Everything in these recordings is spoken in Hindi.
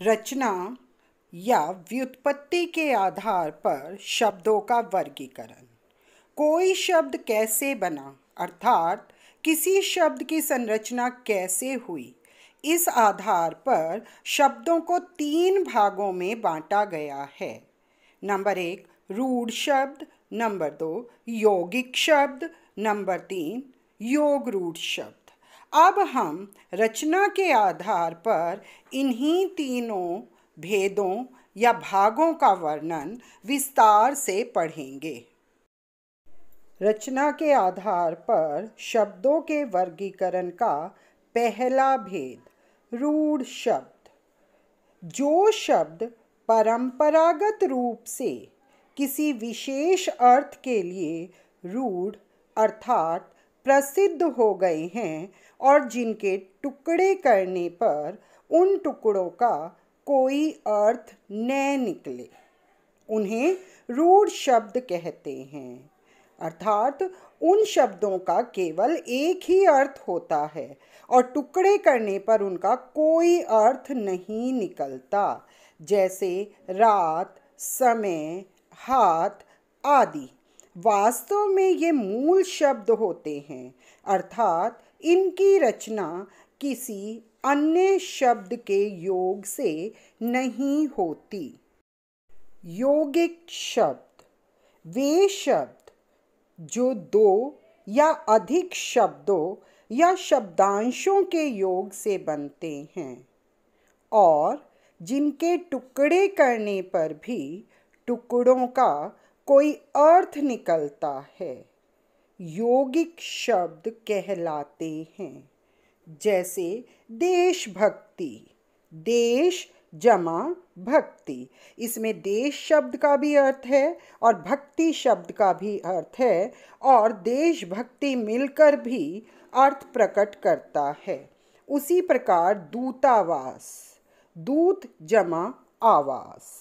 रचना या व्युत्पत्ति के आधार पर शब्दों का वर्गीकरण। कोई शब्द कैसे बना, अर्थात किसी शब्द की संरचना कैसे हुई, इस आधार पर शब्दों को 3 भागों में बांटा गया है। नंबर 1 रूढ़ शब्द, नंबर 2 यौगिक शब्द, नंबर 3 योग रूढ़ शब्द। अब हम रचना के आधार पर इन्हीं तीनों भेदों या भागों का वर्णन विस्तार से पढ़ेंगे। रचना के आधार पर शब्दों के वर्गीकरण का पहला भेद रूढ़ शब्द। जो शब्द परंपरागत रूप से किसी विशेष अर्थ के लिए रूढ़ अर्थात प्रसिद्ध हो गए हैं और जिनके टुकड़े करने पर उन टुकड़ों का कोई अर्थ न निकले, उन्हें रूढ़ शब्द कहते हैं। अर्थात उन शब्दों का केवल एक ही अर्थ होता है और टुकड़े करने पर उनका कोई अर्थ नहीं निकलता, जैसे रात, समय, हाथ आदि। वास्तव में ये मूल शब्द होते हैं, अर्थात इनकी रचना किसी अन्य शब्द के योग से नहीं होती। यौगिक शब्द वे शब्द जो 2 या अधिक शब्दों या शब्दांशों के योग से बनते हैं और जिनके टुकड़े करने पर भी टुकड़ों का कोई अर्थ निकलता है, यौगिक शब्द कहलाते हैं। जैसे देशभक्ति, देश जमा भक्ति, इसमें देश शब्द का भी अर्थ है और भक्ति शब्द का भी अर्थ है और देशभक्ति मिलकर भी अर्थ प्रकट करता है। उसी प्रकार दूतावास, दूत जमा आवास।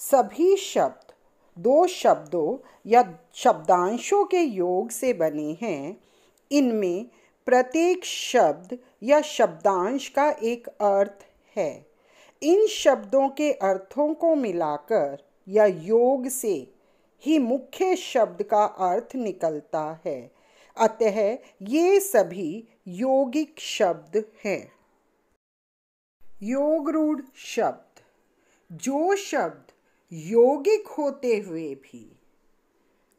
सभी शब्द 2 शब्दों या शब्दांशों के योग से बने हैं। इनमें प्रत्येक शब्द या शब्दांश का एक अर्थ है। इन शब्दों के अर्थों को मिलाकर या योग से ही मुख्य शब्द का अर्थ निकलता है। अतः ये सभी यौगिक शब्द हैं। योग रूढ़ शब्द जो शब्द यौगिक होते हुए भी,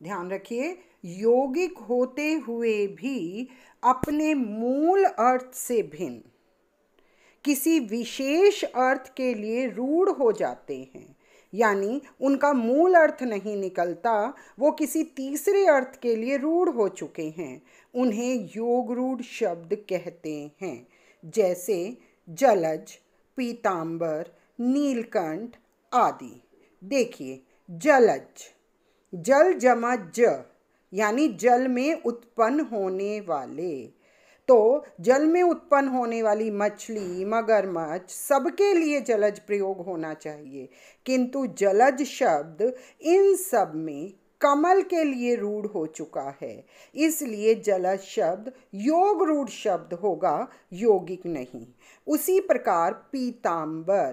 ध्यान रखिए, यौगिक होते हुए भी अपने मूल अर्थ से भिन्न किसी विशेष अर्थ के लिए रूढ़ हो जाते हैं, यानी उनका मूल अर्थ नहीं निकलता, वो किसी तीसरे अर्थ के लिए रूढ़ हो चुके हैं, उन्हें योग रूढ़ शब्द कहते हैं। जैसे जलज, पीतांबर, नीलकंठ आदि। देखिए, जलज, जल जमा ज यानी जल में उत्पन्न होने वाले। तो जल में उत्पन्न होने वाली मछली, मगरमच्छ सबके लिए जलज प्रयोग होना चाहिए, किंतु जलज शब्द इन सब में कमल के लिए रूढ़ हो चुका है, इसलिए जलज शब्द योग रूढ़ शब्द होगा, यौगिक नहीं। उसी प्रकार पीतांबर,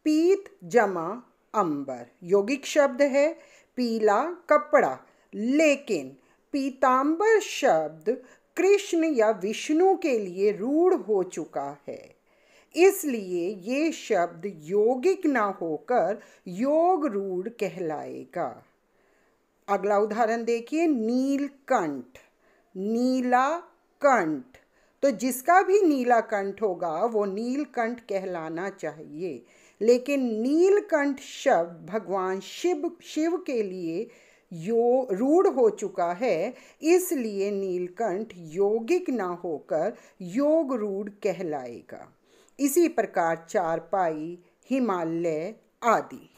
पीत जमा अंबर, यौगिक शब्द है, पीला कपड़ा, लेकिन पीतांबर शब्द कृष्ण या विष्णु के लिए रूढ़ हो चुका है, इसलिए ये शब्द यौगिक ना होकर योग रूढ़ कहलाएगा। अगला उदाहरण देखिए, नीलकंठ, नीला कंठ। तो जिसका भी नीला कंठ होगा वो नीलकंठ कहलाना चाहिए, लेकिन नीलकंठ शब्द भगवान शिव के लिए रूढ़ हो चुका है, इसलिए नीलकंठ यौगिक ना होकर योग रूढ़ कहलाएगा। इसी प्रकार चारपाई, हिमालय आदि।